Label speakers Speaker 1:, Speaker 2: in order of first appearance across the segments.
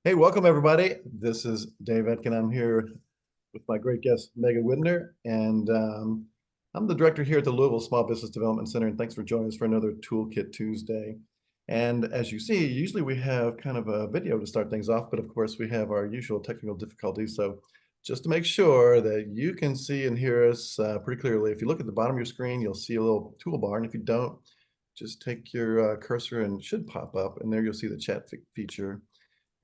Speaker 1: Hey, welcome everybody. This is Dave Etkin. I'm here with my great guest, Megan Widmer, and I'm the director here at the Louisville Small Business Development Center, and thanks for joining us for another Toolkit Tuesday. And as you see, usually we have kind of a video to start things off, but of course we have our usual technical difficulties. So just to make sure that you can see and hear us pretty clearly, if you look at the bottom of your screen, you'll see a little toolbar, and if you don't, just take your cursor and it should pop up, and there you'll see the chat feature.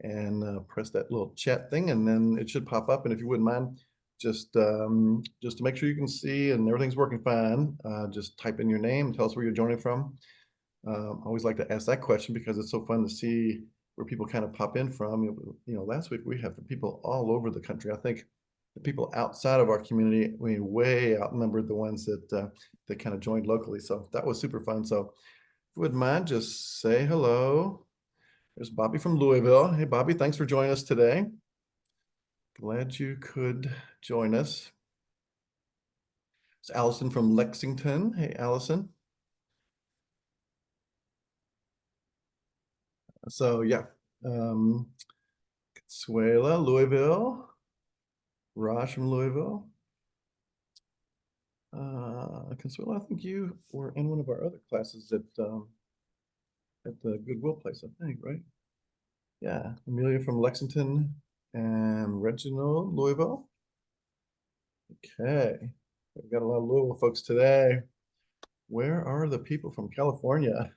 Speaker 1: And press that little chat thing, and then it should pop up. And if you wouldn't mind, just to make sure you can see and everything's working fine, just type in your name and tell us where you're joining from. I always like to ask that question because it's so fun to see where people kind of pop in from. You know, last week we had people all over the country. I think the people outside of our community, we way outnumbered the ones that kind of joined locally. So that was super fun. So if you wouldn't mind, just say hello. There's Bobby from Louisville. Hey, Bobby, thanks for joining us today. Glad you could join us. It's Allison from Lexington. Hey, Allison. So yeah, Consuela, Louisville. Raj from Louisville. Consuela, I think you were in one of our other classes at the Goodwill place, I think, right? Yeah, Amelia from Lexington and Reginald, Louisville. Okay, we've got a lot of Louisville folks today. Where are the people from California?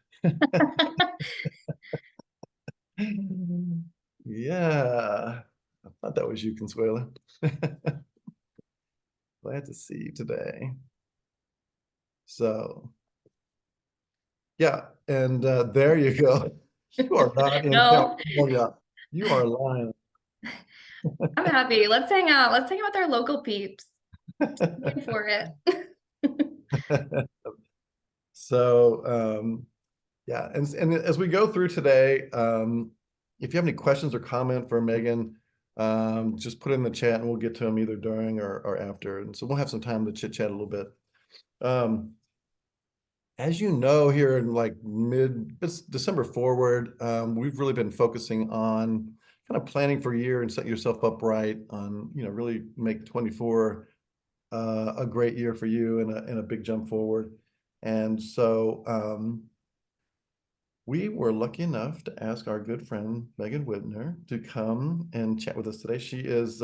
Speaker 1: Yeah, I thought that was you, Consuela. Glad to see you today. So, yeah, and there you go. You are not in
Speaker 2: No,
Speaker 1: California. You are lying.
Speaker 2: I'm happy. Let's hang out. Let's hang out with our local peeps. Wait for it.
Speaker 1: So, yeah, and as we go through today, if you have any questions or comment for Megan, just put it in the chat and we'll get to them either during or after. And so we'll have some time to chit chat a little bit. As you know, here in like mid-December forward, we've really been focusing on kind of planning for a year and set yourself up right on, really make 24 a great year for you and a big jump forward. And so we were lucky enough to ask our good friend Megan Widmer to come and chat with us today. She is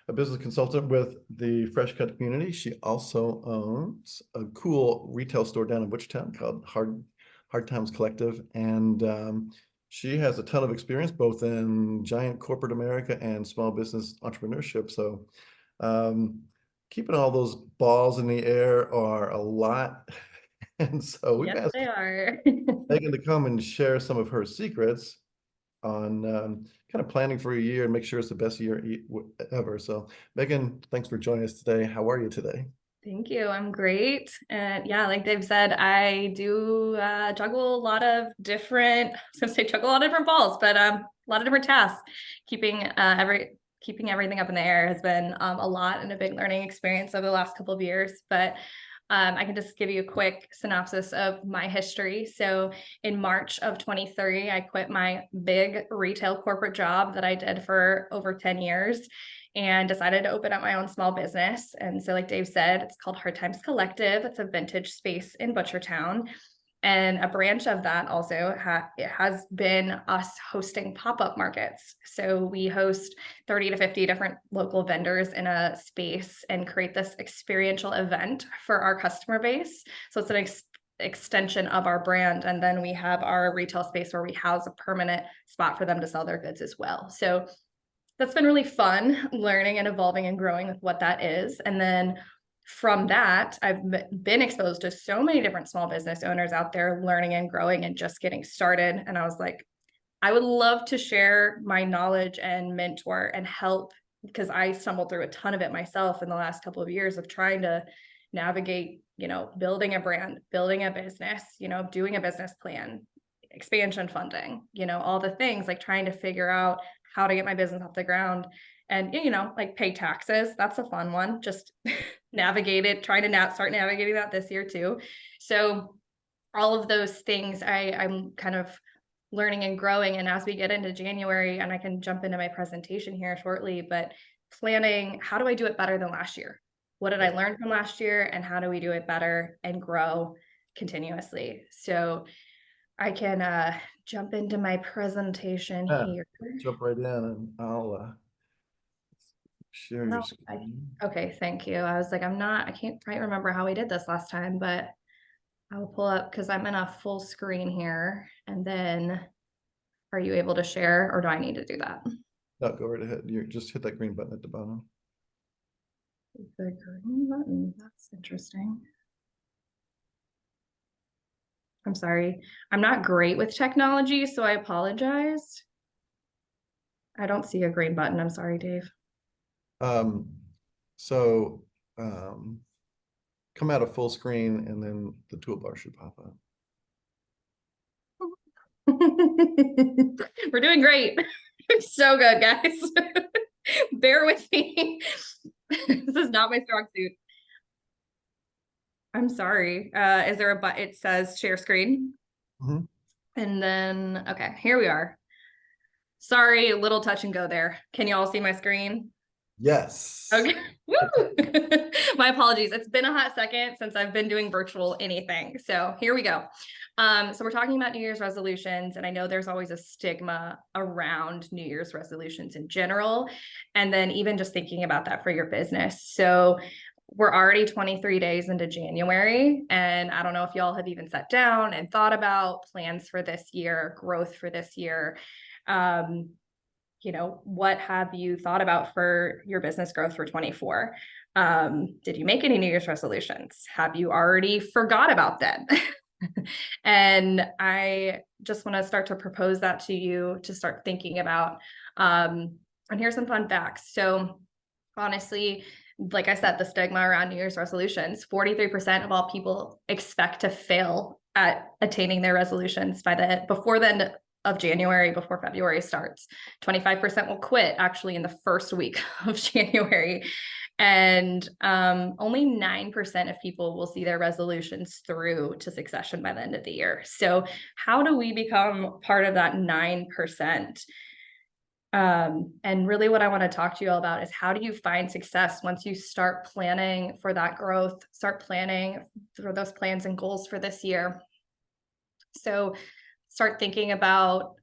Speaker 1: a business consultant with the Freshcut Community. She also owns a cool retail store down in Wichita called Hard Times Collective, and she has a ton of experience both in giant corporate America and small business entrepreneurship. So keeping all those balls in the air are a lot. And so we've
Speaker 2: Yes,
Speaker 1: asked
Speaker 2: they are.
Speaker 1: Megan to come and share some of her secrets on kind of planning for a year and make sure it's the best year ever. So Megan, thanks for joining us today. How are you today?
Speaker 2: Thank you. I'm great. And yeah, like Dave said, I do juggle a lot of different, I was gonna say juggle a lot of different balls, but a lot of different tasks. Keeping everything up in the air has been a lot and a big learning experience over the last couple of years. But I can just give you a quick synopsis of my history. So in March of 23, I quit my big retail corporate job that I did for over 10 years and decided to open up my own small business. And so like Dave said, it's called Hard Times Collective. It's a vintage space in Butchertown. And a branch of that also it has been us hosting pop-up markets. So we host 30 to 50 different local vendors in a space and create this experiential event for our customer base. So it's an extension of our brand. And then we have our retail space where we house a permanent spot for them to sell their goods as well. So that's been really fun learning and evolving and growing with what that is. And then from that, I've been exposed to so many different small business owners out there learning and growing and just getting started. And I was like, I would love to share my knowledge and mentor and help, because I stumbled through a ton of it myself in the last couple of years of trying to navigate, building a brand, building a business, doing a business plan, expansion funding, all the things, like trying to figure out how to get my business off the ground and, like pay taxes. That's a fun one. Just navigate it, trying to start navigating that this year too. So all of those things I'm kind of learning and growing. And as we get into January, and I can jump into my presentation here shortly, but planning, how do I do it better than last year? What did I learn from last year, and how do we do it better and grow continuously? So I can jump into my presentation here.
Speaker 1: Jump right in and I'll share your screen.
Speaker 2: Okay, thank you. I was like, I can't quite remember how we did this last time, but I'll pull up because I'm in a full screen here. And then are you able to share, or do I need to do that?
Speaker 1: No, go right ahead. You just hit that green button at the bottom.
Speaker 2: The green button, that's interesting. I'm sorry. I'm not great with technology, so I apologize. I don't see a green button. I'm sorry, Dave.
Speaker 1: So come out of full screen and then the toolbar should pop up.
Speaker 2: We're doing great. So good, guys. Bear with me. This is not my strong suit. I'm sorry. Is there a button? It says share screen.
Speaker 1: Mm-hmm.
Speaker 2: And then, okay, here we are. Sorry, a little touch and go there. Can you all see my screen?
Speaker 1: Yes.
Speaker 2: Okay. Woo! My apologies. It's been a hot second since I've been doing virtual anything. So here we go. So we're talking about New Year's resolutions, and I know there's always a stigma around New Year's resolutions in general, and then even just thinking about that for your business. So we're already 23 days into January, and I don't know if y'all have even sat down and thought about plans for this year, growth for this year. What have you thought about for your business growth for 24? Did you make any New Year's resolutions? Have you already forgot about them? And I just want to start to propose that to you to start thinking about. And here's some fun facts. So honestly, like I said, the stigma around New Year's resolutions, 43% of all people expect to fail at attaining their resolutions before the end of January, before February starts. 25% will quit actually in the first week of January. And only 9% of people will see their resolutions through to succession by the end of the year. So how do we become part of that 9%? And really what I want to talk to you all about is, how do you find success once you start planning for that growth, start planning for those plans and goals for this year? So start thinking about,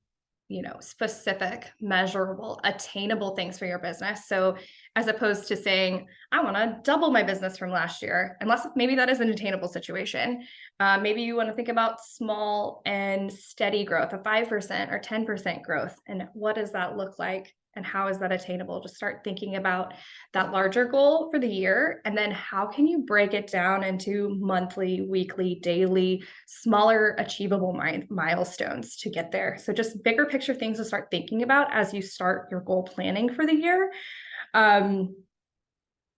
Speaker 2: specific, measurable, attainable things for your business. So as opposed to saying, I want to double my business from last year, unless maybe that is an attainable situation. Maybe you want to think about small and steady growth, a 5% or 10% growth. And what does that look like? And how is that attainable? Just start thinking about that larger goal for the year. And then how can you break it down into monthly, weekly, daily, smaller, achievable milestones to get there? So just bigger picture things to start thinking about as you start your goal planning for the year.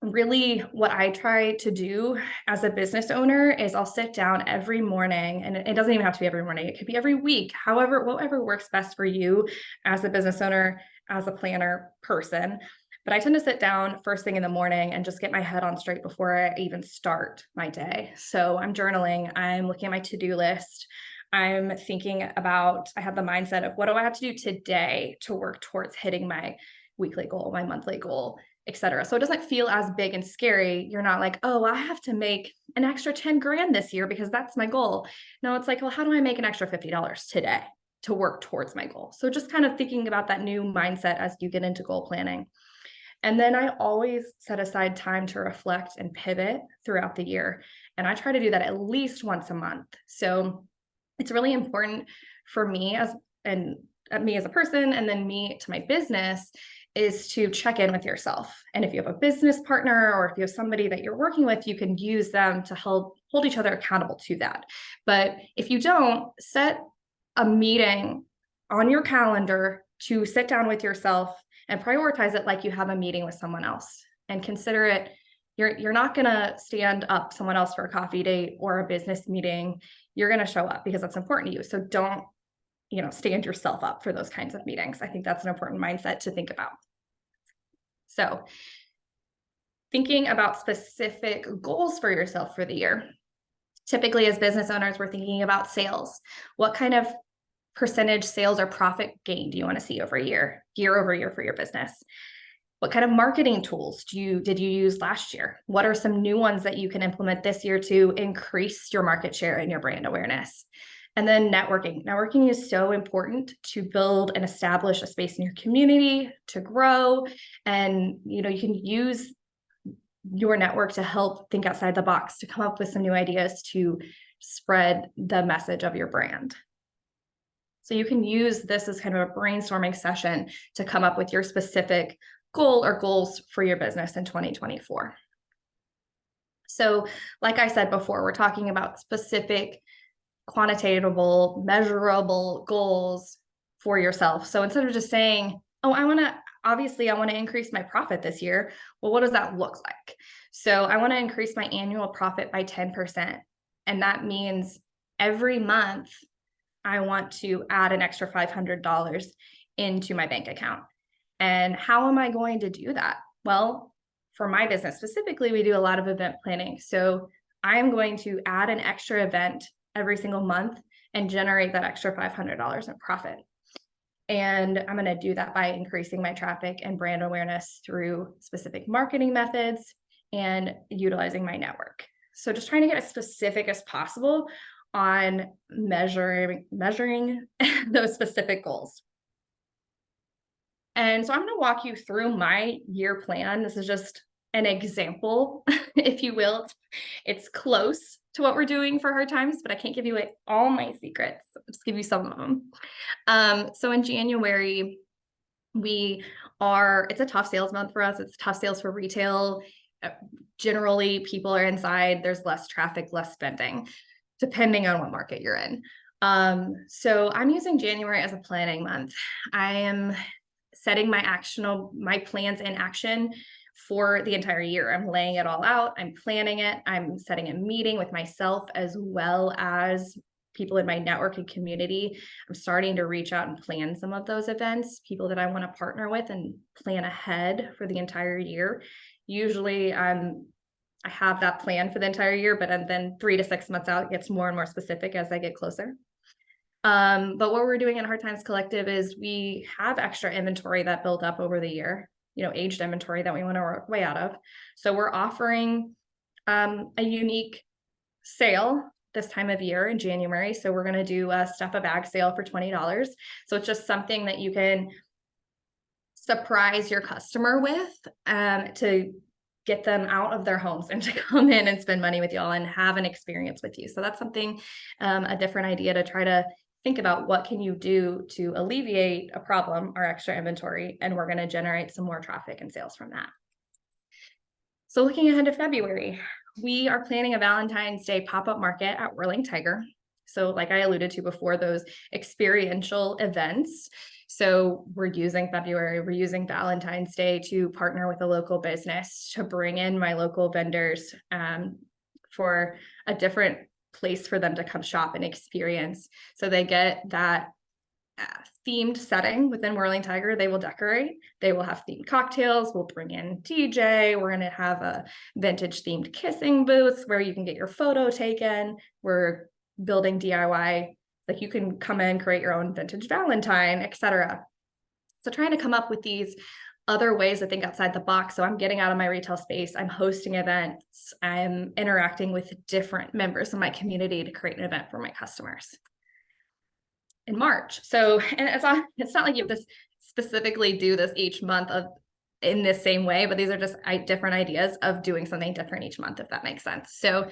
Speaker 2: Really what I try to do as a business owner is I'll sit down every morning, and it doesn't even have to be every morning. It could be every week, whatever works best for you as a business owner, as a planner person. But I tend to sit down first thing in the morning and just get my head on straight before I even start my day. So I'm journaling, I'm looking at my to-do list. I'm thinking about, I have the mindset of, what do I have to do today to work towards hitting my weekly goal, my monthly goal, etc. So it doesn't feel as big and scary. You're not like, oh, I have to make an extra 10 grand this year because that's my goal. No, it's like, well, how do I make an extra $50 today to work towards my goal? So just kind of thinking about that new mindset as you get into goal planning. And then I always set aside time to reflect and pivot throughout the year. And I try to do that at least once a month. So it's really important for me as a person, and then me to my business, is to check in with yourself. And if you have a business partner, or if you have somebody that you're working with, you can use them to help hold each other accountable to that. But if you don't, set a meeting on your calendar to sit down with yourself and prioritize it like you have a meeting with someone else, and consider it. You're not going to stand up someone else for a coffee date or a business meeting. You're going to show up because that's important to you. So don't stand yourself up for those kinds of meetings. I think that's an important mindset to think about. So thinking about specific goals for yourself for the year. Typically, as business owners, we're thinking about sales. What kind of percentage sales or profit gain do you want to see over year over year for your business? What kind of marketing tools did you use last year? What are some new ones that you can implement this year to increase your market share and your brand awareness? And then networking. Networking is so important to build and establish a space in your community to grow. And you can use your network to help think outside the box, to come up with some new ideas to spread the message of your brand. So you can use this as kind of a brainstorming session to come up with your specific goal or goals for your business in 2024. So like I said before, we're talking about specific, quantitatable, measurable goals for yourself. So instead of just saying, oh, I want to increase my profit this year. Well, what does that look like? So I want to increase my annual profit by 10%. And that means every month I want to add an extra $500 into my bank account. And how am I going to do that? Well, for my business specifically, we do a lot of event planning. So I am going to add an extra event every single month and generate that extra $500 in profit. And I'm going to do that by increasing my traffic and brand awareness through specific marketing methods and utilizing my network. So just trying to get as specific as possible on measuring those specific goals. And so I'm going to walk you through my year plan. This is just an example, if you will. It's close to what we're doing for Hard Times, but I can't give you all my secrets. I'll just give you some of them. So in January, it's a tough sales month for us. It's tough sales for retail. Generally, people are inside. There's less traffic, less spending, depending on what market you're in. So I'm using January as a planning month. I am setting my plans in action for the entire year. I'm laying it all out. I'm planning it. I'm setting a meeting with myself as well as people in my network and community. I'm starting to reach out and plan some of those events, people that I want to partner with and plan ahead for the entire year. Usually I have that plan for the entire year, but then 3 to 6 months out, it gets more and more specific as I get closer. But what we're doing at Hard Times Collective is we have extra inventory that built up over the year, aged inventory that we want to work way out of. So we're offering a unique sale this time of year in January. So we're going to do a stuff a bag sale for $20. So it's just something that you can surprise your customer with to get them out of their homes and to come in and spend money with y'all and have an experience with you. So that's something, a different idea to try to think about what can you do to alleviate a problem, our extra inventory, and we're going to generate some more traffic and sales from that. So looking ahead to February, we are planning a Valentine's Day pop-up market at Whirling Tiger. So like I alluded to before, those experiential events. So we're using February, we're using Valentine's Day to partner with a local business to bring in my local vendors for a different place for them to come shop and experience. So they get that themed setting within Whirling Tiger. They will decorate. They will have themed cocktails. We'll bring in DJ. We're going to have a vintage themed kissing booth where you can get your photo taken. We're building DIY. Like you can come in, create your own vintage Valentine, etc. So trying to come up with these other ways to think outside the box. So I'm getting out of my retail space. I'm hosting events. I'm interacting with different members of my community to create an event for my customers in March. So, and it's not like you have to specifically do this each month in this same way, but these are just different ideas of doing something different each month, if that makes sense. So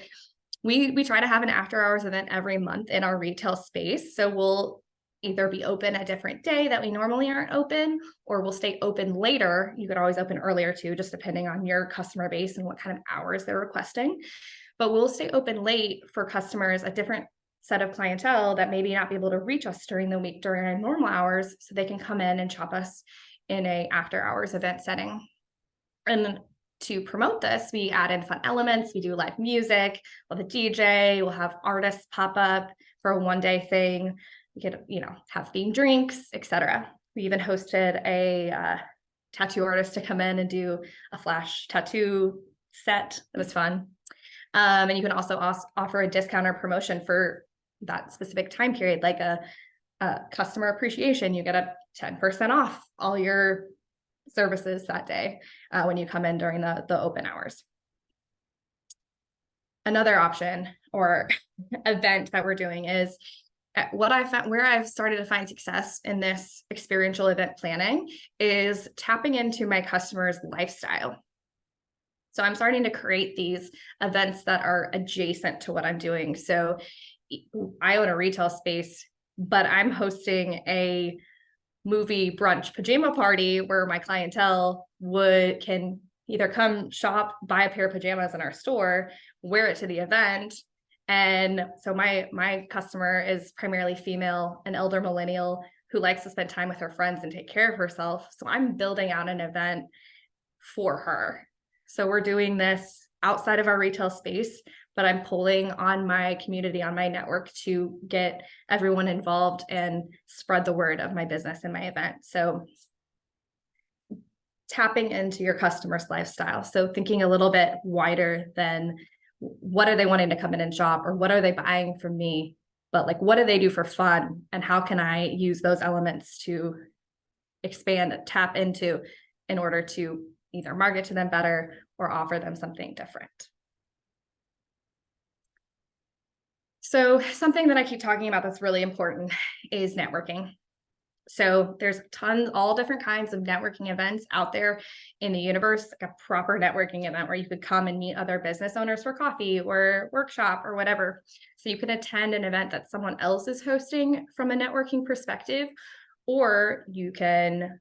Speaker 2: we try to have an after hours event every month in our retail space. So we'll either be open a different day that we normally aren't open, or we'll stay open later. You could always open earlier too, just depending on your customer base and what kind of hours they're requesting. But we'll stay open late for customers, a different set of clientele that maybe not be able to reach us during the week during our normal hours, so they can come in and shop us in a after hours event setting. And to promote this, we add in fun elements. We do live music, we'll have a DJ, we'll have artists pop up for a one-day thing. We could, have themed drinks, etc. We even hosted a tattoo artist to come in and do a flash tattoo set. It was fun. And you can also offer a discount or promotion for that specific time period, like a customer appreciation. You get a 10% off all your services that day when you come in during the open hours. Another option or event that we're doing is what I found, where I've started to find success in this experiential event planning is tapping into my customers' lifestyle. So I'm starting to create these events that are adjacent to what I'm doing. So I own a retail space, but I'm hosting a movie brunch pajama party where my clientele can either come shop, buy a pair of pajamas in our store, wear it to the event. And so my customer is primarily female, an elder millennial who likes to spend time with her friends and take care of herself. So I'm building out an event for her. So we're doing this outside of our retail space, but I'm pulling on my community, on my network to get everyone involved and spread the word of my business and my event. So tapping into your customer's lifestyle. So thinking a little bit wider than what are they wanting to come in and shop, or what are they buying from me, but like, what do they do for fun? And how can I use those elements to expand, tap into in order to either market to them better or offer them something different. So something that I keep talking about that's really important is networking. So there's all different kinds of networking events out there in the universe, like a proper networking event where you could come and meet other business owners for coffee or workshop or whatever. So you can attend an event that someone else is hosting from a networking perspective, or you can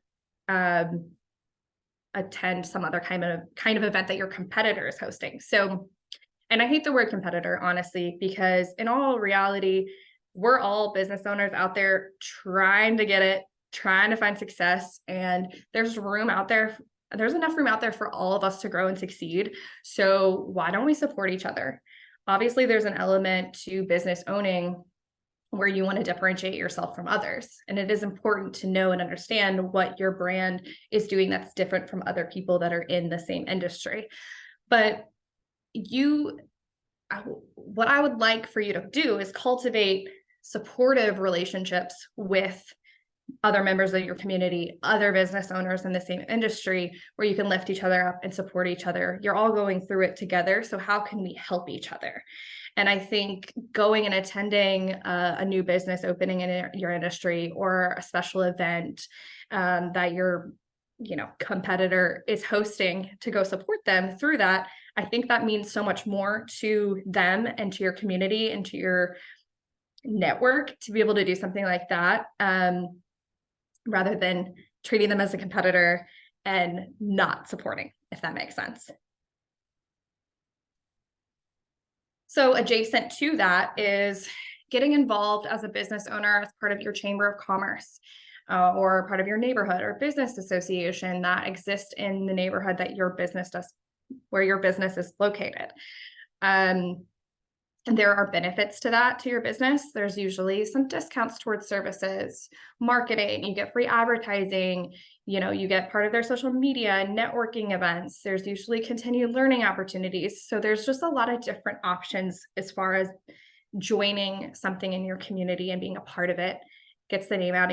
Speaker 2: attend some other kind of event that your competitor is hosting. So, and I hate the word competitor, honestly, because in all reality, we're all business owners out there trying to get it, trying to find success. And there's room out there. There's enough room out there for all of us to grow and succeed. So why don't we support each other? Obviously, there's an element to business owning where you want to differentiate yourself from others. And it is important to know and understand what your brand is doing that's different from other people that are in the same industry. But what I would like for you to do is cultivate supportive relationships with other members of your community, other business owners in the same industry, where you can lift each other up and support each other. You're all going through it together. So how can we help each other? And I think going and attending a new business opening in your industry, or a special event that your competitor is hosting, to go support them through that, I think that means so much more to them and to your community and to your network to be able to do something like that, rather than treating them as a competitor and not supporting, if that makes sense. So adjacent to that is getting involved as a business owner as part of your chamber of commerce, or part of your neighborhood or business association that exists in the neighborhood that your business does, where your business is located. And there are benefits to that, to your business. There's usually some discounts towards services, marketing, you get free advertising, you get part of their social media, networking events. There's usually continued learning opportunities. So there's just a lot of different options as far as joining something in your community and being a part of it. Gets the name out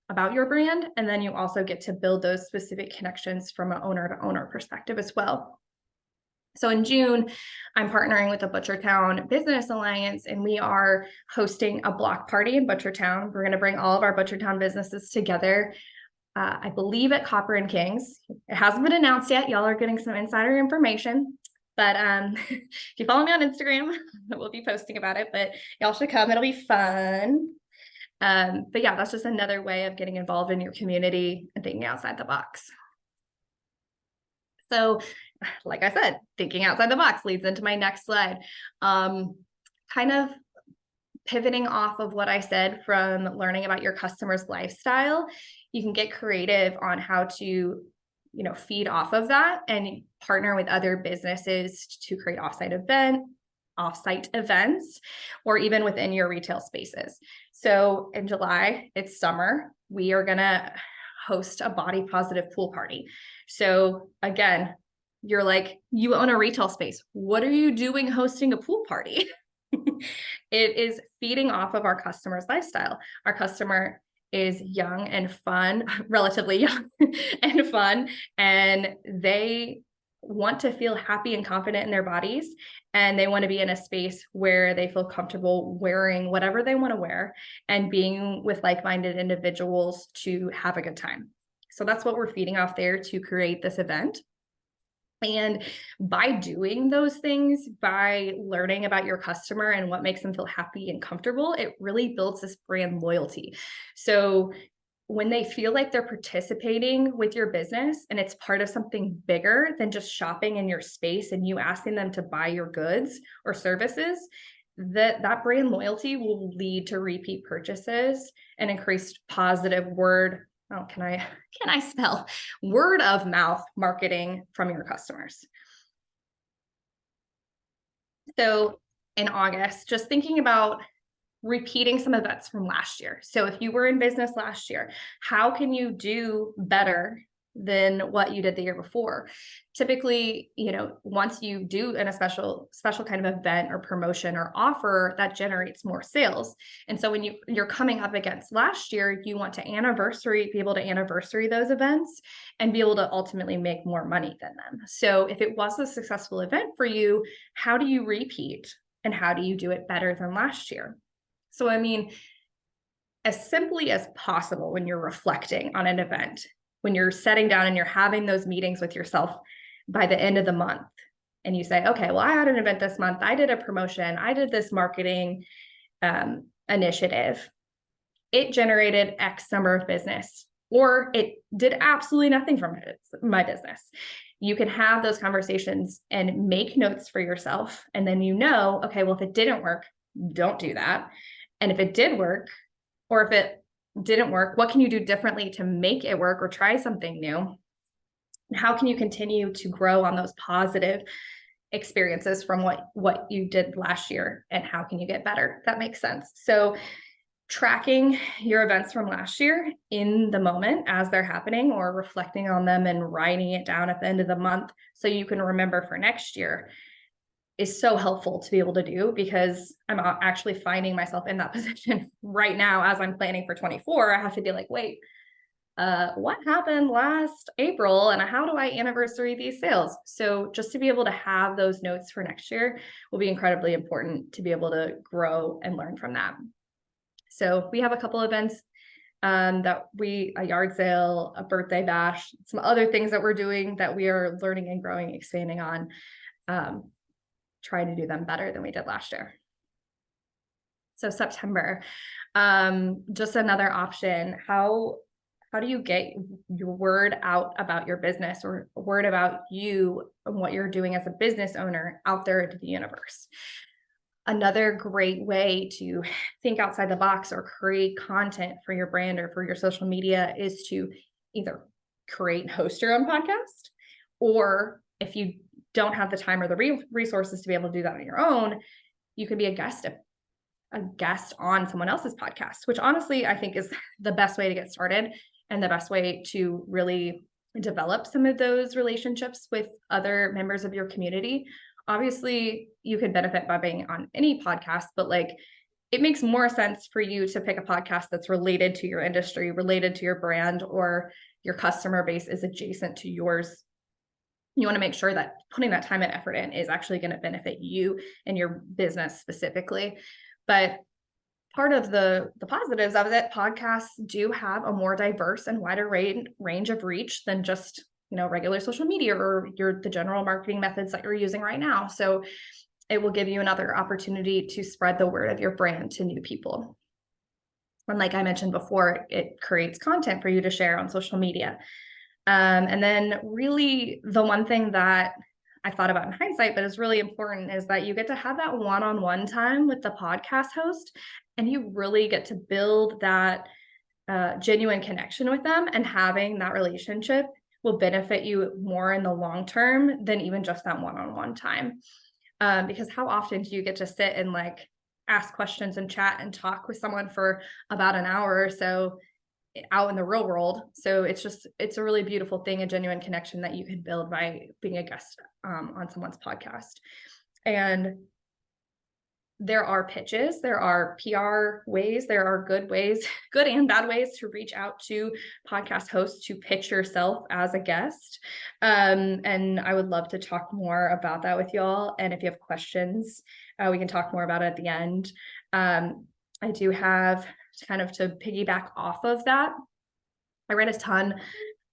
Speaker 2: about your brand. And then you also get to build those specific connections from an owner to owner perspective as well. So in June, I'm partnering with the Butchertown Business Alliance, and we are hosting a block party in Butchertown. We're going to bring all of our Butchertown businesses together, I believe at Copper and Kings. It hasn't been announced yet. Y'all are getting some insider information. But if you follow me on Instagram, we'll be posting about it. But y'all should come. It'll be fun. But yeah, that's just another way of getting involved in your community and thinking outside the box. So like I said, thinking outside the box leads into my next slide. Kind of pivoting off of what I said from learning about your customer's lifestyle, you can get creative on how to, feed off of that and partner with other businesses to create offsite events, or even within your retail spaces. So in July, it's summer. We are going to host a body positive pool party. So again, you're like, you own a retail space. What are you doing hosting a pool party? It is feeding off of our customer's lifestyle. Our customer is young and fun, relatively young and fun, and they want to feel happy and confident in their bodies. And they want to be in a space where they feel comfortable wearing whatever they want to wear and being with like-minded individuals to have a good time. So that's what we're feeding off there to create this event. And by doing those things, by learning about your customer and what makes them feel happy and comfortable, it really builds this brand loyalty. So when they feel like they're participating with your business and it's part of something bigger than just shopping in your space and you asking them to buy your goods or services, that brand loyalty will lead to repeat purchases and increased positive can I spell word of mouth marketing from your customers. So in August, just thinking about repeating some events from last year. So if you were in business last year, how can you do better than what you did the year before? Typically, once you do a special kind of event or promotion or offer, that generates more sales. And so when you're coming up against last year, you want to be able to anniversary those events and be able to ultimately make more money than them. So if it was a successful event for you, how do you repeat and how do you do it better than last year? So, as simply as possible, when you're reflecting on an event, when you're sitting down and you're having those meetings with yourself by the end of the month, and you say, okay, well, I had an event this month, I did a promotion, I did this marketing initiative, it generated X number of business, or it did absolutely nothing from my business. You can have those conversations and make notes for yourself. And then okay, well, if it didn't work, don't do that. And if it did work, or if it didn't work, what can you do differently to make it work or try something new? And how can you continue to grow on those positive experiences from what you did last year? And how can you get better? That makes sense. So tracking your events from last year in the moment as they're happening, or reflecting on them and writing it down at the end of the month so you can remember for next year, is so helpful to be able to do, because I'm actually finding myself in that position right now as I'm planning for 24. I have to be like, wait, what happened last April and how do I anniversary these sales? So just to be able to have those notes for next year will be incredibly important to be able to grow and learn from that. So we have a couple events a yard sale, a birthday bash, some other things that we're doing that we are learning and growing, expanding on. Trying to do them better than we did last year. So September, just another option. How do you get your word out about your business, or word about you and what you're doing as a business owner out there into the universe? Another great way to think outside the box or create content for your brand or for your social media is to either create and host your own podcast, or if you don't have the time or the resources to be able to do that on your own, you could be a guest on someone else's podcast, which honestly, I think is the best way to get started and the best way to really develop some of those relationships with other members of your community. Obviously, you could benefit by being on any podcast, but it makes more sense for you to pick a podcast that's related to your industry, related to your brand, or your customer base is adjacent to yours. You want to make sure that putting that time and effort in is actually going to benefit you and your business specifically. But part of the positives of it, podcasts do have a more diverse and wider range of reach than just, regular social media or the general marketing methods that you're using right now. So it will give you another opportunity to spread the word of your brand to new people. And like I mentioned before, it creates content for you to share on social media. And then really the one thing that I thought about in hindsight, but is really important, is that you get to have that one-on-one time with the podcast host, and you really get to build that genuine connection with them, and having that relationship will benefit you more in the long term than even just that one-on-one time. Because how often do you get to sit and ask questions and chat and talk with someone for about an hour or so out in the real world? So it's a really beautiful thing, a genuine connection that you can build by being a guest on someone's podcast. And there are pitches, there are PR ways, there are good ways, good and bad ways to reach out to podcast hosts to pitch yourself as a guest. And I would love to talk more about that with y'all. And if you have questions, we can talk more about it at the end. I do have kind of to piggyback off of that. I read a ton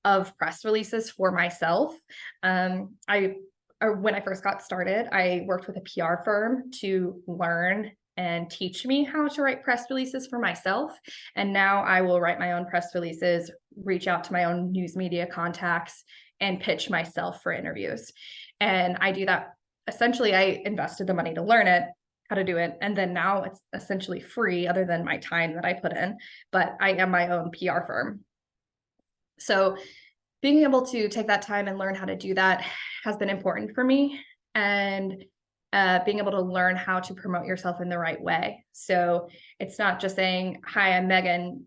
Speaker 2: of press releases for myself. When I first got started, I worked with a PR firm to learn and teach me how to write press releases for myself. And now I will write my own press releases, reach out to my own news media contacts, and pitch myself for interviews. And I do that. Essentially, I invested the money to learn it, how to do it. And then now it's essentially free other than my time that I put in, but I am my own PR firm. So being able to take that time and learn how to do that has been important for me, and being able to learn how to promote yourself in the right way. So it's not just saying, hi, I'm Megan,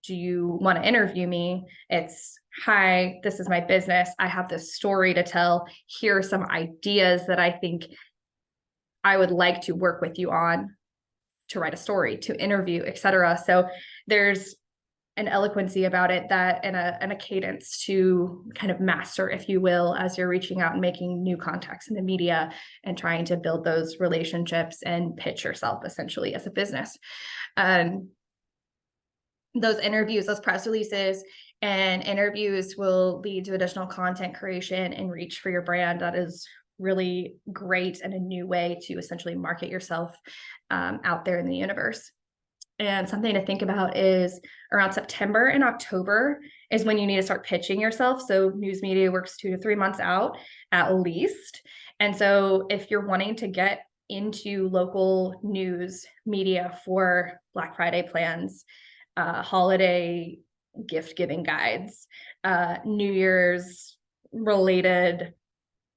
Speaker 2: do you want to interview me? It's, hi, this is my business. I have this story to tell. Here are some ideas that I think I would like to work with you on to write a story, to interview, etc. So there's an eloquency about it that and a cadence to kind of master, if you will, as you're reaching out and making new contacts in the media and trying to build those relationships and pitch yourself essentially as a business. Those interviews, those press releases and interviews will lead to additional content creation and reach for your brand. That is really great and a new way to essentially market yourself out there in the universe. And something to think about is around September and October is when you need to start pitching yourself. So news media works 2 to 3 months out at least. And so if you're wanting to get into local news media for Black Friday plans, holiday gift giving guides, New Year's related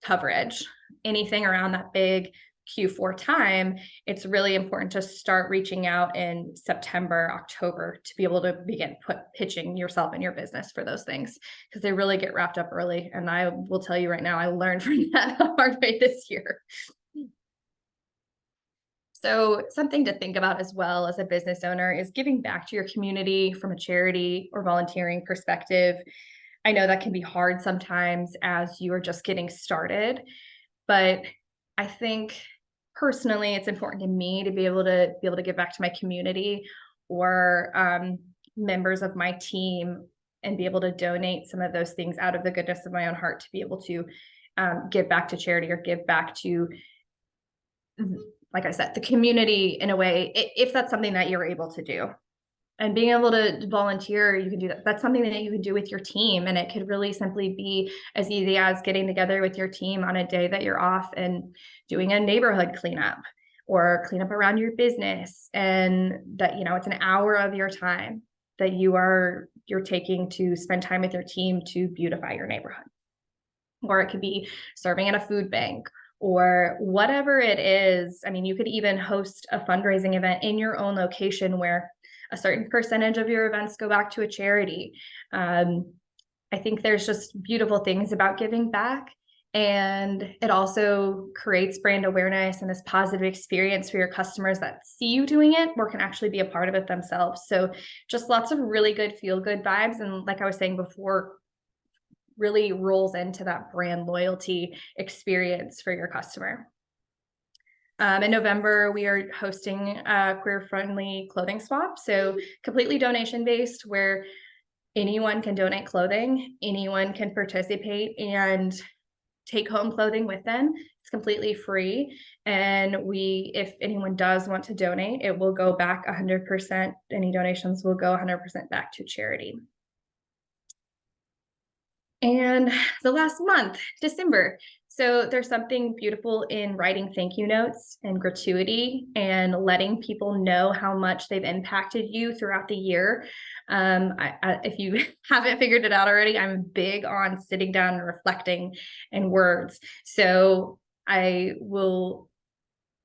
Speaker 2: coverage, anything around that big Q4 time, it's really important to start reaching out in September, October to be able to begin pitching yourself and your business for those things, because they really get wrapped up early. And I will tell you right now, I learned from that the hard way this year. So something to think about as well as a business owner is giving back to your community from a charity or volunteering perspective. I know that can be hard sometimes as you are just getting started, but I think personally, it's important to me to be able to give back to my community or members of my team and be able to donate some of those things out of the goodness of my own heart to be able to give back to charity or give back to, like I said, the community in a way, if that's something that you're able to do. And being able to volunteer, you can do that. That's something that you can do with your team. And it could really simply be as easy as getting together with your team on a day that you're off and doing a neighborhood cleanup or cleanup around your business. And that, you know, it's an hour of your time that you're taking to spend time with your team to beautify your neighborhood. Or it could be serving at a food bank or whatever it is. I mean, you could even host a fundraising event in your own location where a certain percentage of your events go back to a charity. I think there's just beautiful things about giving back, and it also creates brand awareness and this positive experience for your customers that see you doing it or can actually be a part of it themselves. So just lots of really good feel-good vibes. And like I was saying before, really rolls into that brand loyalty experience for your customer. In November, we are hosting a queer-friendly clothing swap. So completely donation-based, where anyone can donate clothing, anyone can participate and take home clothing with them. It's completely free. And if anyone does want to donate, it will go back 100%. Any donations will go 100% back to charity. And the last month, December. So there's something beautiful in writing thank you notes and gratuity and letting people know how much they've impacted you throughout the year. If you haven't figured it out already, I'm big on sitting down and reflecting in words. So I will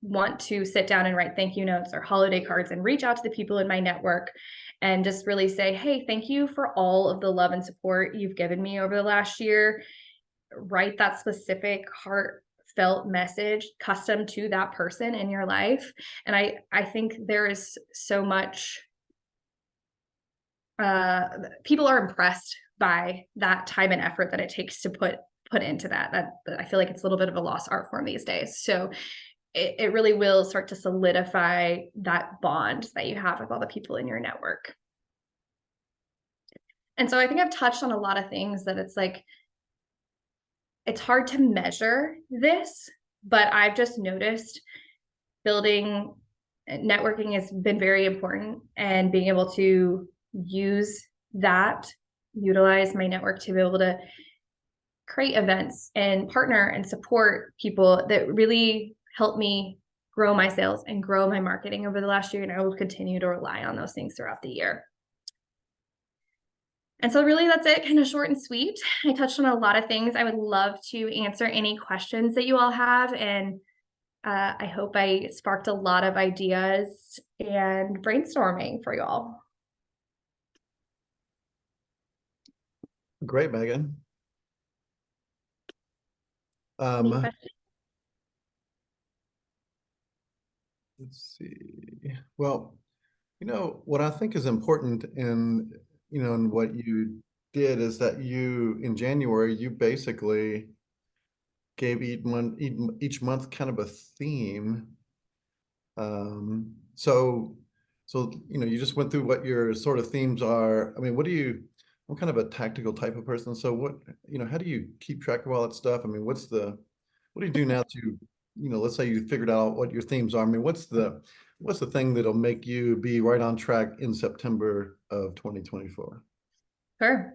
Speaker 2: want to sit down and write thank you notes or holiday cards and reach out to the people in my network and just really say, hey, thank you for all of the love and support you've given me over the last year. Write that specific heartfelt message custom to that person in your life. And I think there is so much, people are impressed by that time and effort that it takes to put into that I feel like it's a little bit of a lost art form these days. So it really will start to solidify that bond that you have with all the people in your network. And so I think I've touched on a lot of things that it's like, it's hard to measure this, but I've just noticed networking has been very important, and being able to utilize my network to be able to create events and partner and support people that really help me grow my sales and grow my marketing over the last year. And I will continue to rely on those things throughout the year. And so really that's it, kind of short and sweet. I touched on a lot of things. I would love to answer any questions that you all have. And I hope I sparked a lot of ideas and brainstorming for you all.
Speaker 1: Great, Megan.
Speaker 2: Any questions?
Speaker 1: Let's see. Well, what I think is important in what you did is that in January, you basically gave each month kind of a theme. So you just went through what your sort of themes are. I mean, I'm kind of a tactical type of person. So how do you keep track of all that stuff? I mean, what do you do now to, let's say you figured out what your themes are. I mean, what's the thing that'll make you be right on track in September of 2024?
Speaker 2: Sure.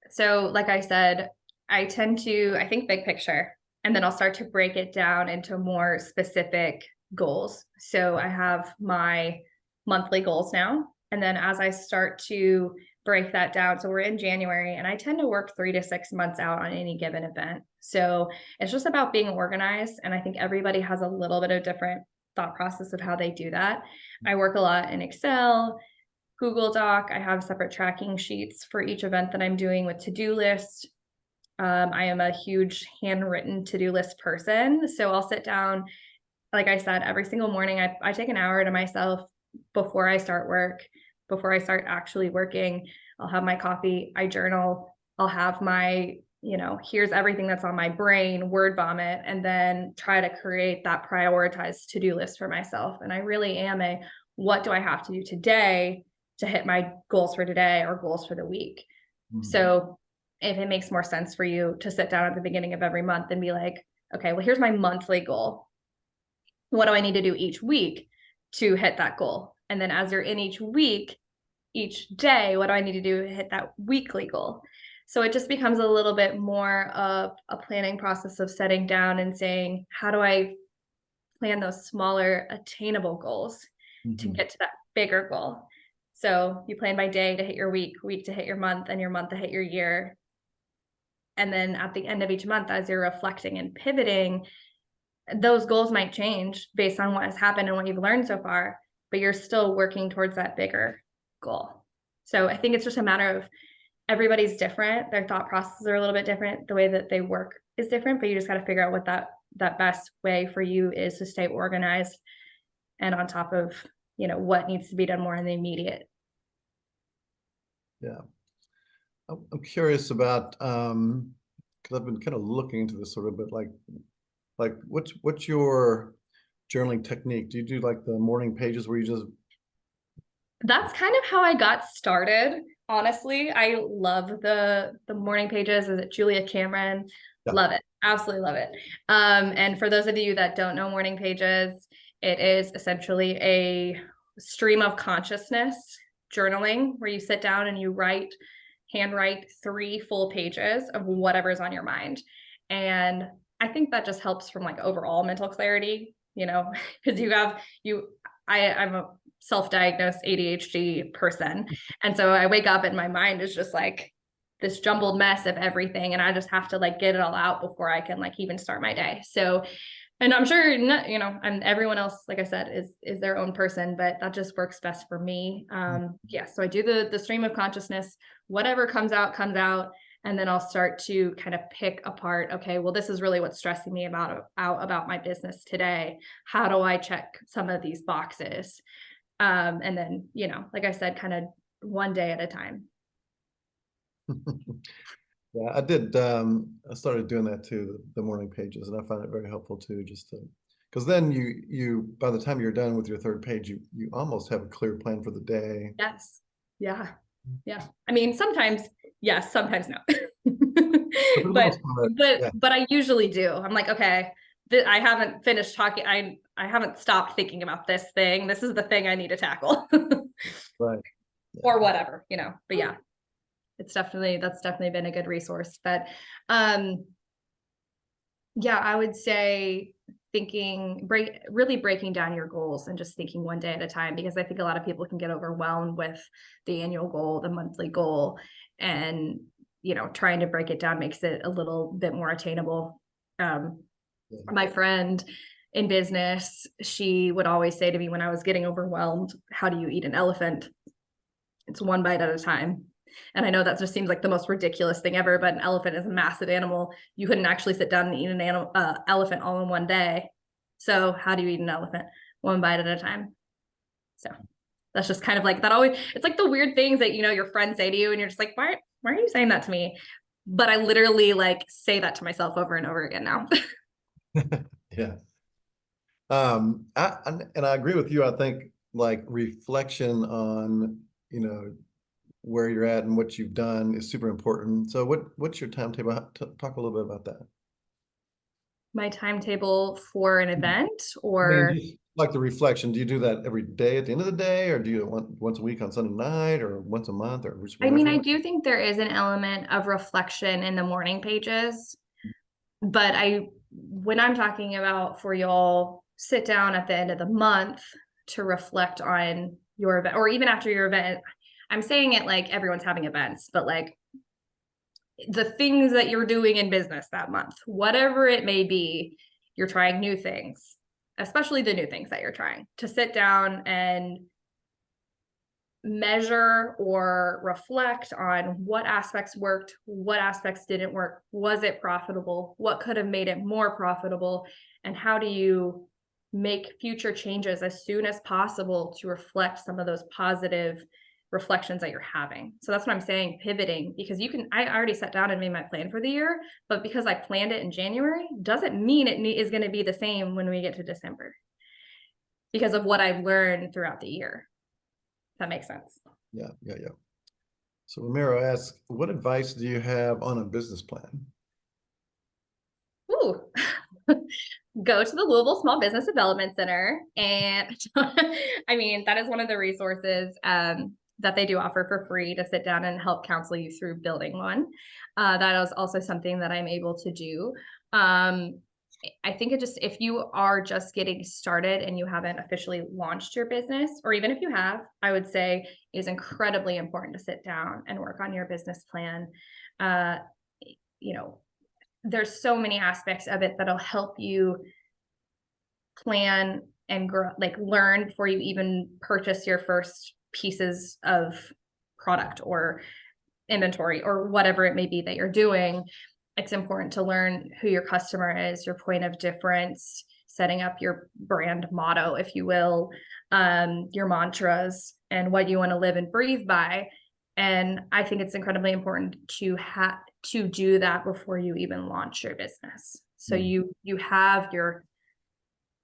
Speaker 2: So like I said, I tend to, I think big picture, and then I'll start to break it down into more specific goals. So I have my monthly goals now. And then as I start to break that down, so we're in January, and I tend to work 3 to 6 months out on any given event. So it's just about being organized. And I think everybody has a little bit of different thought process of how they do that. I work a lot in Excel, Google Doc. I have separate tracking sheets for each event that I'm doing with to-do list. I am a huge handwritten to-do list person. So I'll sit down, like I said, every single morning. I take an hour to myself before I start work, before I start actually working. I'll have my coffee, I journal, I'll have my, here's everything that's on my brain, word vomit, and then try to create that prioritized to-do list for myself. And I really am what do I have to do today to hit my goals for today or goals for the week? Mm-hmm. So if it makes more sense for you to sit down at the beginning of every month and be like, okay, well, here's my monthly goal. What do I need to do each week to hit that goal? And then as you're in each week, each day, what do I need to do to hit that weekly goal? So it just becomes a little bit more of a planning process of setting down and saying, how do I plan those smaller attainable goals to get to that bigger goal? So you plan by day to hit your week to hit your month, and your month to hit your year. And then at the end of each month, as you're reflecting and pivoting, those goals might change based on what has happened and what you've learned so far, but you're still working towards that bigger goal. So I think it's just a matter of everybody's different. Their thought processes are a little bit different. The way that they work is different, but you just got to figure out what that best way for you is to stay organized and on top of, what needs to be done more in the immediate.
Speaker 1: Yeah. I'm curious about, because I've been kind of looking into this sort of bit, like what's your journaling technique? Do you do like the morning pages where you just...
Speaker 2: That's kind of how I got started. Honestly, I love the morning pages. Is it Julia Cameron? Yeah. Love it. Absolutely love it. And for those of you that don't know morning pages, it is essentially a stream of consciousness journaling where you sit down and you handwrite 3 full pages of whatever's on your mind. And I think that just helps from like overall mental clarity, because I'm a self-diagnosed ADHD person. And so I wake up and my mind is just like this jumbled mess of everything. And I just have to like get it all out before I can like even start my day. So, and I'm sure, and everyone else, like I said, is their own person, but that just works best for me. Yeah. So I do the stream of consciousness, whatever comes out. And then I'll start to kind of pick apart, okay, well, this is really what's stressing me out about my business today. How do I check some of these boxes? And then, you know, like I said, kind of one day at a time.
Speaker 1: Yeah, I did. I started doing that too, the morning pages, and I find it very helpful too, just to, because then you by the time you're done with your third page, you almost have a clear plan for the day.
Speaker 2: Yes. Yeah. Yeah. I mean, sometimes yes, sometimes no.
Speaker 1: But for the
Speaker 2: but
Speaker 1: most part, yeah,
Speaker 2: but I usually do. I'm like, okay, I haven't finished talking. I haven't stopped thinking about this thing. This is the thing I need to tackle.
Speaker 1: right. Yeah.
Speaker 2: Or whatever, you know. But yeah, that's definitely been a good resource. But yeah, I would say really breaking down your goals and just thinking one day at a time, because I think a lot of people can get overwhelmed with the annual goal, the monthly goal, and you know, trying to break it down makes it a little bit more attainable. My friend in business, she would always say to me when I was getting overwhelmed, how do you eat an elephant? It's one bite at a time. And I know that just seems like the most ridiculous thing ever, but an elephant is a massive animal. You couldn't actually sit down and eat an elephant all in one day. So how do you eat an elephant? One bite at a time. So that's just kind of like that always, it's like the weird things that, you know, your friends say to you and you're just like, why are you saying that to me? But I literally like say that to myself over and over again now.
Speaker 1: Yeah. And I agree with you. I think like reflection on, you know, where you're at and what you've done is super important. So what's your timetable? Talk a little bit about that.
Speaker 2: My timetable for an event,
Speaker 1: I mean,
Speaker 2: or
Speaker 1: just like the reflection, do you do that every day at the end of the day, or do you do it once a week on Sunday night, or once a month, or just
Speaker 2: I mean, I
Speaker 1: whatever?
Speaker 2: do think there is an element of reflection in the morning pages, but when I'm talking about for y'all, sit down at the end of the month to reflect on your event, or even after your event. I'm saying it like everyone's having events, but like the things that you're doing in business that month, whatever it may be, you're trying new things, especially the new things that you're trying, to sit down and measure or reflect on what aspects worked, what aspects didn't work, was it profitable, what could have made it more profitable, and how do you make future changes as soon as possible to reflect some of those positive reflections that you're having. So that's what I'm saying, pivoting, because I already sat down and made my plan for the year, but because I planned it in January doesn't mean it is going to be the same when we get to December, because of what I've learned throughout the year. That makes sense.
Speaker 1: Yeah. So Ramiro asks, what advice do you have on a business plan?
Speaker 2: Ooh. Go to the Louisville Small Business Development Center. And I mean, that is one of the resources that they do offer for free to sit down and help counsel you through building one. That is also something that I'm able to do. I think if you are just getting started and you haven't officially launched your business, or even if you have, I would say it is incredibly important to sit down and work on your business plan. You know, there's so many aspects of it that'll help you plan and grow, like learn before you even purchase your first pieces of product or inventory or whatever it may be that you're doing. It's important to learn who your customer is, your point of difference, setting up your brand motto, if you will, your mantras, and what you want to live and breathe by. And I think it's incredibly important to do that before you even launch your business. So you have your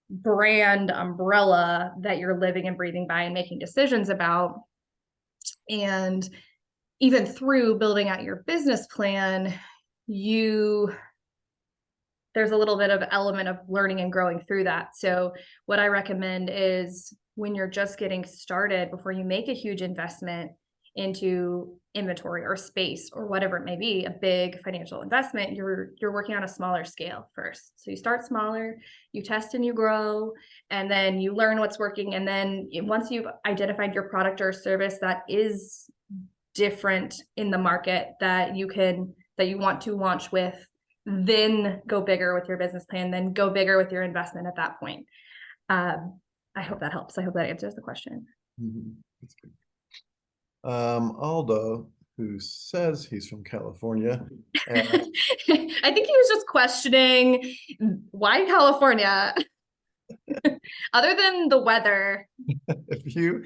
Speaker 2: brand umbrella that you're living and breathing by and making decisions about. And even through building out your business plan, there's a little bit of element of learning and growing through that. So what I recommend is when you're just getting started, before you make a huge investment into inventory or space or whatever it may be, a big financial investment, you're working on a smaller scale first. So you start smaller, you test and you grow, and then you learn what's working. And then once you've identified your product or service that is different in the market that you want to launch with, then go bigger with your business plan, then go bigger with your investment at that point. I hope that helps. I hope that answers the question.
Speaker 1: That's good. Aldo who says he's from California.
Speaker 2: I think he was just questioning why California, other than the weather.
Speaker 1: If you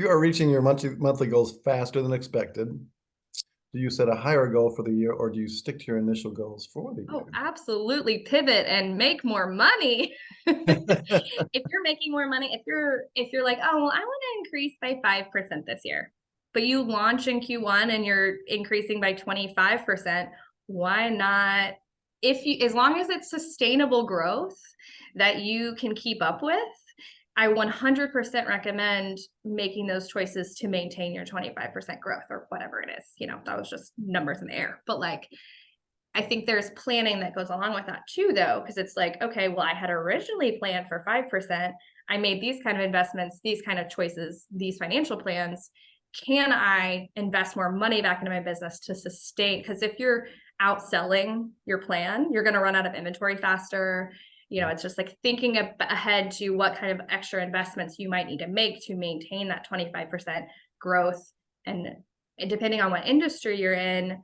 Speaker 1: are reaching your monthly goals faster than expected, do you set a higher goal for the year, or do you stick to your initial goals for the
Speaker 2: Oh,
Speaker 1: year?
Speaker 2: absolutely pivot and make more money. If you're making more money, if you're like, oh, well, I want to increase by 5% this year, but you launch in Q1 and you're increasing by 25%, why not? As long as it's sustainable growth that you can keep up with, I 100% recommend making those choices to maintain your 25% growth or whatever it is. That was just numbers in the air, but like, I think there's planning that goes along with that too, though, because it's like, okay, well, I had originally planned for 5%. I made these kind of investments, these kind of choices, these financial plans. Can I invest more money back into my business to sustain? Because if you're outselling your plan, you're going to run out of inventory faster. It's just like thinking ahead to what kind of extra investments you might need to make to maintain that 25% growth. And depending on what industry you're in,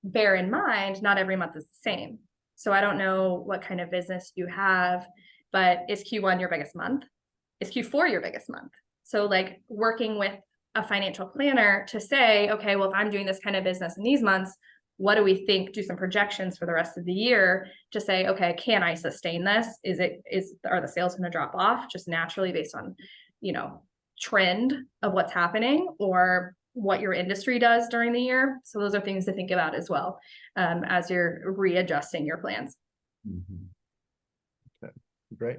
Speaker 2: bear in mind, not every month is the same. So I don't know what kind of business you have, but is Q1 your biggest month? Is Q4 your biggest month? So like working with a financial planner to say, okay, well, if I'm doing this kind of business in these months, what do we think? Do some projections for the rest of the year to say, okay, can I sustain this? Are the sales going to drop off just naturally based on, trend of what's happening, or what your industry does during the year? So those are things to think about as well, as you're readjusting your plans.
Speaker 1: Mhm. Okay, great.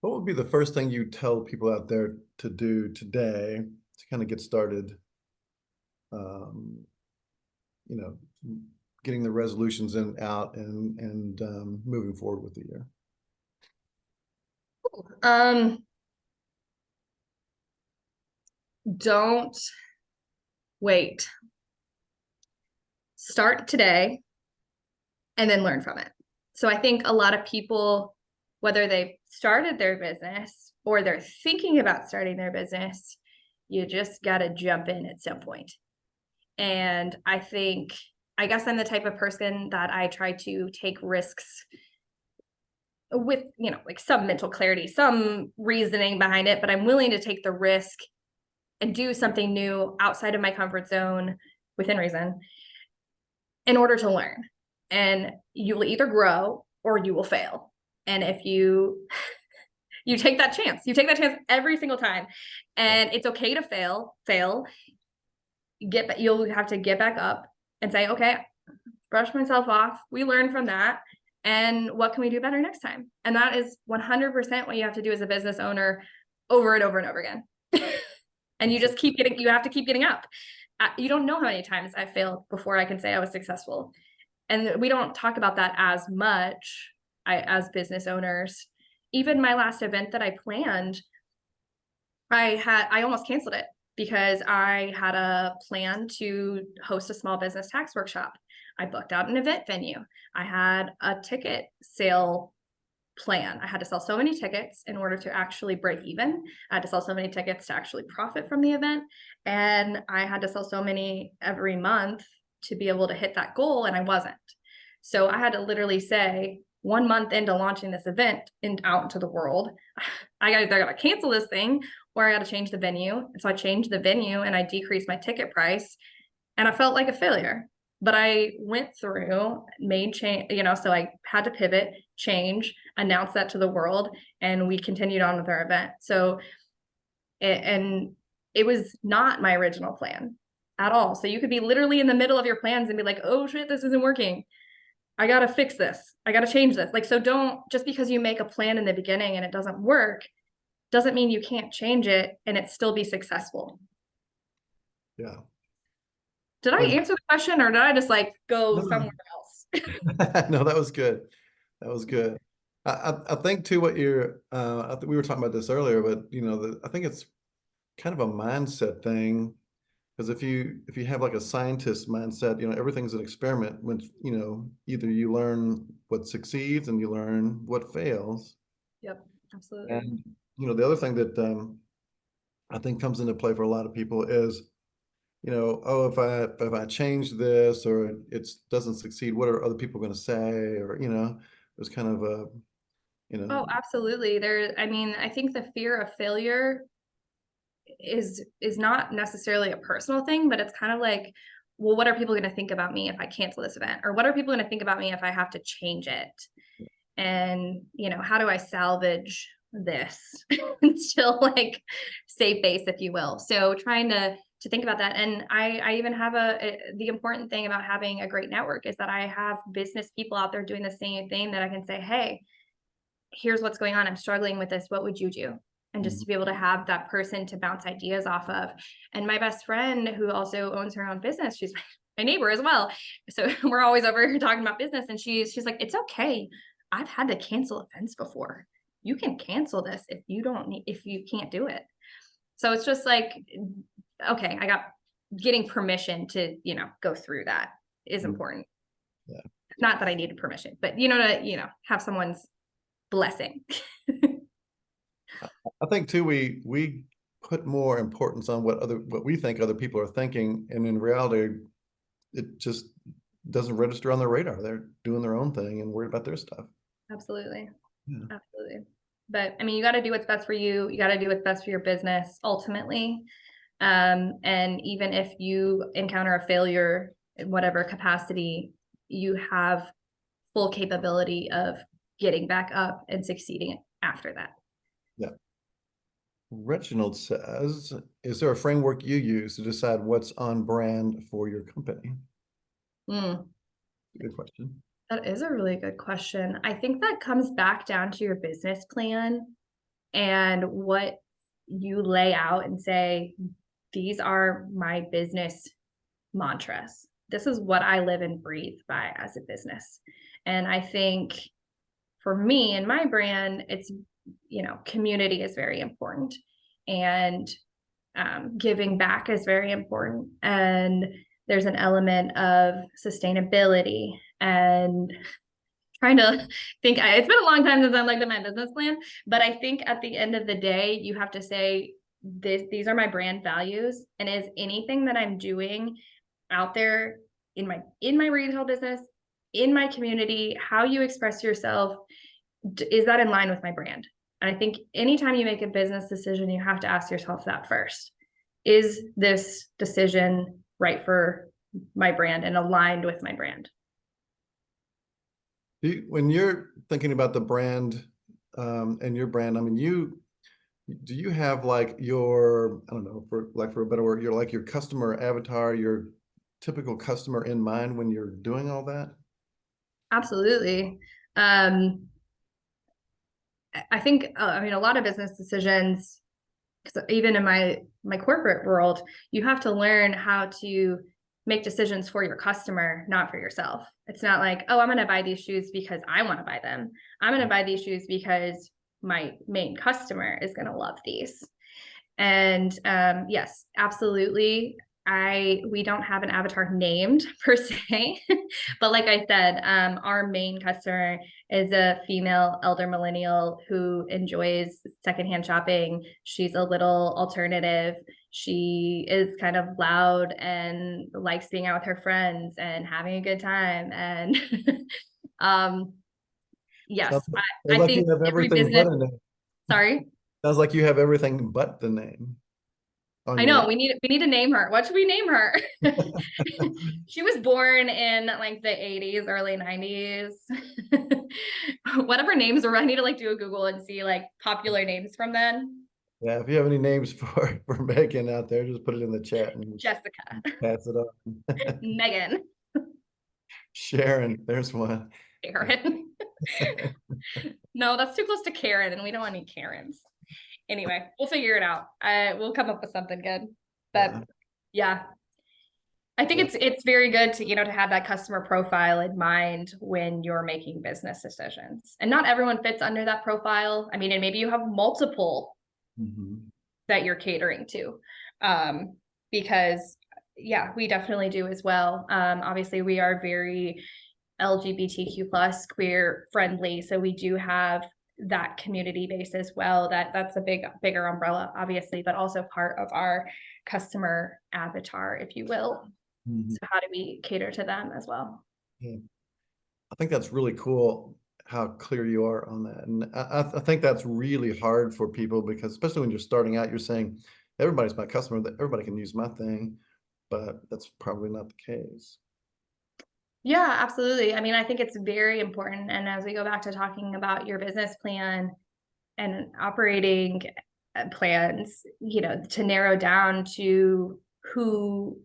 Speaker 1: What would be the first thing you tell people out there to do today to kind of get started? You know, getting the resolutions out and moving forward with the year.
Speaker 2: Don't wait. Start today and then learn from it. So I think a lot of people, whether they've started their business or they're thinking about starting their business, you just got to jump in at some point. And I guess I'm the type of person that I try to take risks with, like some mental clarity, some reasoning behind it, but I'm willing to take the risk and do something new outside of my comfort zone within reason in order to learn. And you will either grow or you will fail. And if you take that chance, every single time, and it's okay to fail, you'll have to get back up and say, okay, brush myself off. We learned from that. And what can we do better next time? And that is 100% what you have to do as a business owner over and over and over again. And you just you have to keep getting up. You don't know how many times I failed before I can say I was successful. And we don't talk about that as much as business owners. Even my last event that I planned, I almost canceled it because I had a plan to host a small business tax workshop. I booked out an event venue. I had a ticket sale plan. I had to sell so many tickets in order to actually break even. I had to sell so many tickets to actually profit from the event. And I had to sell so many every month to be able to hit that goal, and I wasn't. So I had to literally say, 1 month into launching this event out into the world, I gotta cancel this thing, or I gotta change the venue. And so I changed the venue and I decreased my ticket price, and I felt like a failure. But I went through, made change, so I had to pivot, change, announce that to the world, and we continued on with our event. So, and it was not my original plan at all. So you could be literally in the middle of your plans and be like, oh shit, this isn't working. I got to fix this. I got to change this. Like, so don't, just because you make a plan in the beginning and it doesn't work, doesn't mean you can't change it and it still be successful.
Speaker 1: Yeah.
Speaker 2: Did I answer the question, or did I just like go somewhere else?
Speaker 1: No, that was good. That was good. I think too what I think we were talking about this earlier, but I think it's kind of a mindset thing, because if you have like a scientist mindset, everything's an experiment. When either you learn what succeeds and you learn what fails.
Speaker 2: Yep. Absolutely.
Speaker 1: And, the other thing that I think comes into play for a lot of people is, oh, if I change this or it doesn't succeed, what are other people going to say? Or, there's kind of a, you know,
Speaker 2: Oh, absolutely. I mean, I think the fear of failure is not necessarily a personal thing, but it's kind of like, well, what are people going to think about me if I cancel this event? Or what are people going to think about me if I have to change it? And, how do I salvage this and still like save face, if you will? So trying to think about that. And I even have the important thing about having a great network is that I have business people out there doing the same thing that I can say, hey, here's what's going on. I'm struggling with this. What would you do? And just to be able to have that person to bounce ideas off of. And my best friend, who also owns her own business, she's my neighbor as well. So we're always over here talking about business. And she's like, it's okay. I've had to cancel events before. You can cancel this if you can't do it. So it's just like, okay, getting permission to, go through that is important.
Speaker 1: Yeah.
Speaker 2: Not that I needed permission, but to have someone's blessing.
Speaker 1: I think too, we put more importance on what we think other people are thinking, and in reality, it just doesn't register on their radar. They're doing their own thing and worried about their stuff.
Speaker 2: Absolutely.
Speaker 1: Yeah.
Speaker 2: Absolutely. But I mean, you got to do what's best for you. You got to do what's best for your business ultimately. And even if you encounter a failure in whatever capacity, you have full capability of getting back up and succeeding after that.
Speaker 1: Yeah. Reginald says, is there a framework you use to decide what's on brand for your company? Good question.
Speaker 2: That is a really good question. I think that comes back down to your business plan and what you lay out and say, these are my business mantras. This is what I live and breathe by as a business. And I think for me and my brand, it's, community is very important, and giving back is very important. And there's an element of sustainability and trying to think. It's been a long time since I looked at my business plan, but I think at the end of the day, you have to say, these are my brand values, and is anything that I'm doing out there in my retail business, in my community, how you express yourself, is that in line with my brand? And I think anytime you make a business decision, you have to ask yourself that first. Is this decision right for my brand and aligned with my brand?
Speaker 1: When you're thinking about the brand and your brand, I mean, do you have like your, I don't know, for a better word, your customer avatar, your typical customer in mind when you're doing all that?
Speaker 2: Absolutely. I think, I mean, a lot of business decisions, because even in my corporate world, you have to learn how to make decisions for your customer, not for yourself. It's not like, oh, I'm going to buy these shoes because I want to buy them. I'm going to buy these shoes because my main customer is going to love these. And yes, absolutely. We don't have an avatar named per se, but like I said, our main customer is a female elder millennial who enjoys secondhand shopping. She's a little alternative. She is kind of loud and likes being out with her friends and having a good time. And yes, I
Speaker 1: like
Speaker 2: think
Speaker 1: you have
Speaker 2: every
Speaker 1: everything
Speaker 2: business,
Speaker 1: but a name.
Speaker 2: sorry.
Speaker 1: Sounds like you have everything but the name on
Speaker 2: I
Speaker 1: your
Speaker 2: know we need to name her. What should we name her? She was born in like the 80s, early 90s. Whatever names were, I need to like do a Google and see like popular names from then.
Speaker 1: Yeah, if you have any names for Megan out there, just put it in the chat and
Speaker 2: Jessica,
Speaker 1: pass it on.
Speaker 2: Megan,
Speaker 1: Sharon, there's one.
Speaker 2: Karen. No, that's too close to Karen, and we don't want any Karens. Anyway, we'll figure it out. We'll come up with something good. But yeah, I think it's very good to, to have that customer profile in mind when you're making business decisions. And not everyone fits under that profile. I mean, and maybe you have multiple that you're catering to. Because yeah, we definitely do as well. Obviously we are very LGBTQ plus queer friendly. So we do have that community base as well. That's a bigger umbrella, obviously, but also part of our customer avatar, if you will. So how do we cater to them as well?
Speaker 1: Yeah. I think that's really cool how clear you are on that. And I think that's really hard for people because especially when you're starting out, you're saying, everybody's my customer, that everybody can use my thing, but that's probably not the case.
Speaker 2: Yeah, absolutely. I mean, I think it's very important. And as we go back to talking about your business plan and operating plans, to narrow down to who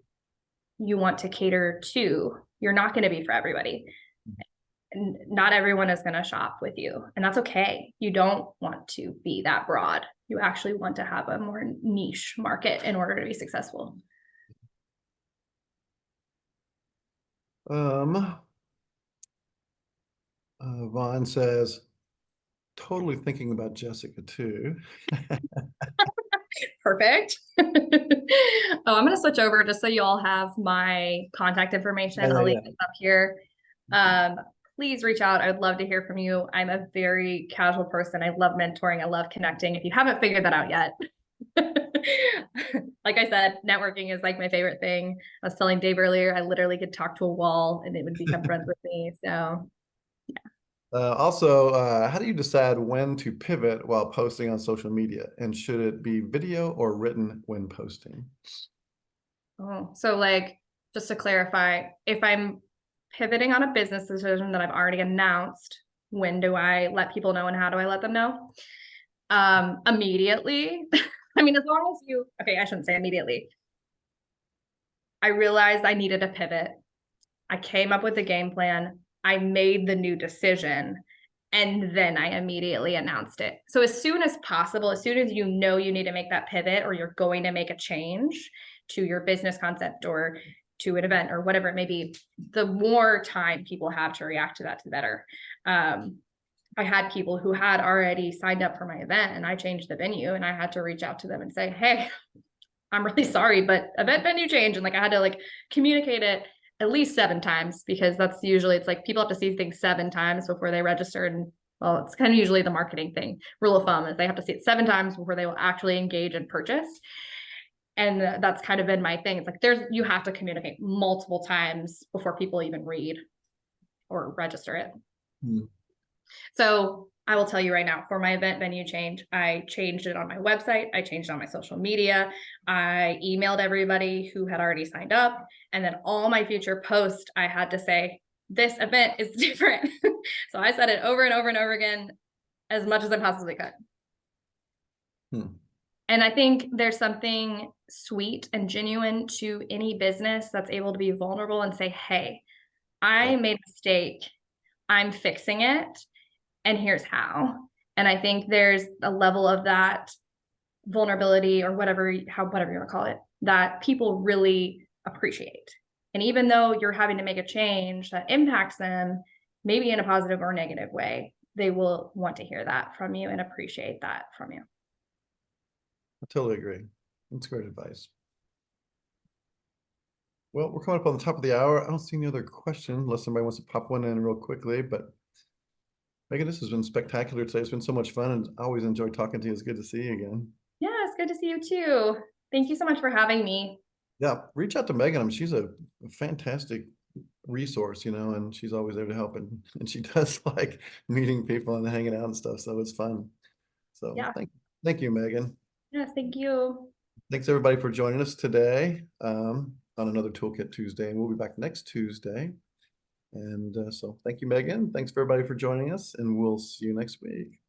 Speaker 2: you want to cater to, you're not going to be for everybody. And not everyone is going to shop with you, and that's okay. You don't want to be that broad. You actually want to have a more niche market in order to be successful.
Speaker 1: Vaughn says, totally thinking about Jessica too.
Speaker 2: Perfect. Oh, I'm going to switch over just so you all have my contact information. I'll leave this up here. Please reach out. I would love to hear from you. I'm a very casual person. I love mentoring. I love connecting. If you haven't figured that out yet, like I said, networking is like my favorite thing. I was telling Dave earlier, I literally could talk to a wall and it would become friends with me. So
Speaker 1: also, how do you decide when to pivot while posting on social media? And should it be video or written when posting?
Speaker 2: So like, just to clarify, if I'm pivoting on a business decision that I've already announced, when do I let people know and how do I let them know? Immediately. I mean, as long as okay, I shouldn't say immediately. I realized I needed a pivot. I came up with a game plan. I made the new decision, and then I immediately announced it. So as soon as possible, as soon as you know you need to make that pivot or you're going to make a change to your business concept or to an event or whatever it may be, the more time people have to react to that, the better. I had people who had already signed up for my event and I changed the venue, and I had to reach out to them and say, hey, I'm really sorry, but event venue change. And like, I had to like communicate it at least 7 times, because that's usually, it's like people have to see things 7 times before they register. And well, it's kind of usually the marketing thing. Rule of thumb is they have to see it 7 times before they will actually engage and purchase. And that's kind of been my thing. It's like, you have to communicate multiple times before people even read or register it. So I will tell you right now, for my event venue change, I changed it on my website. I changed it on my social media. I emailed everybody who had already signed up. And then all my future posts, I had to say, this event is different. So I said it over and over and over again, as much as I possibly could. And I think there's something sweet and genuine to any business that's able to be vulnerable and say, hey, I made a mistake. I'm fixing it. And here's how. And I think there's a level of that vulnerability, or whatever you want to call it, that people really appreciate. And even though you're having to make a change that impacts them, maybe in a positive or negative way, they will want to hear that from you and appreciate that from you.
Speaker 1: I totally agree. That's great advice. Well, we're coming up on the top of the hour. I don't see any other questions unless somebody wants to pop one in real quickly, but Megan, this has been spectacular today. It's been so much fun, and I always enjoy talking to you. It's good to see you again.
Speaker 2: Yeah, it's good to see you too. Thank you so much for having me.
Speaker 1: Yeah, reach out to Megan. I mean, she's a fantastic resource, and she's always there to help, and she does like meeting people and hanging out and stuff. So it's fun. So
Speaker 2: yeah,
Speaker 1: thank you, Megan.
Speaker 2: Yes, thank you.
Speaker 1: Thanks everybody for joining us today on another Toolkit Tuesday, and we'll be back next Tuesday. And so thank you, Megan. Thanks for everybody for joining us, and we'll see you next week.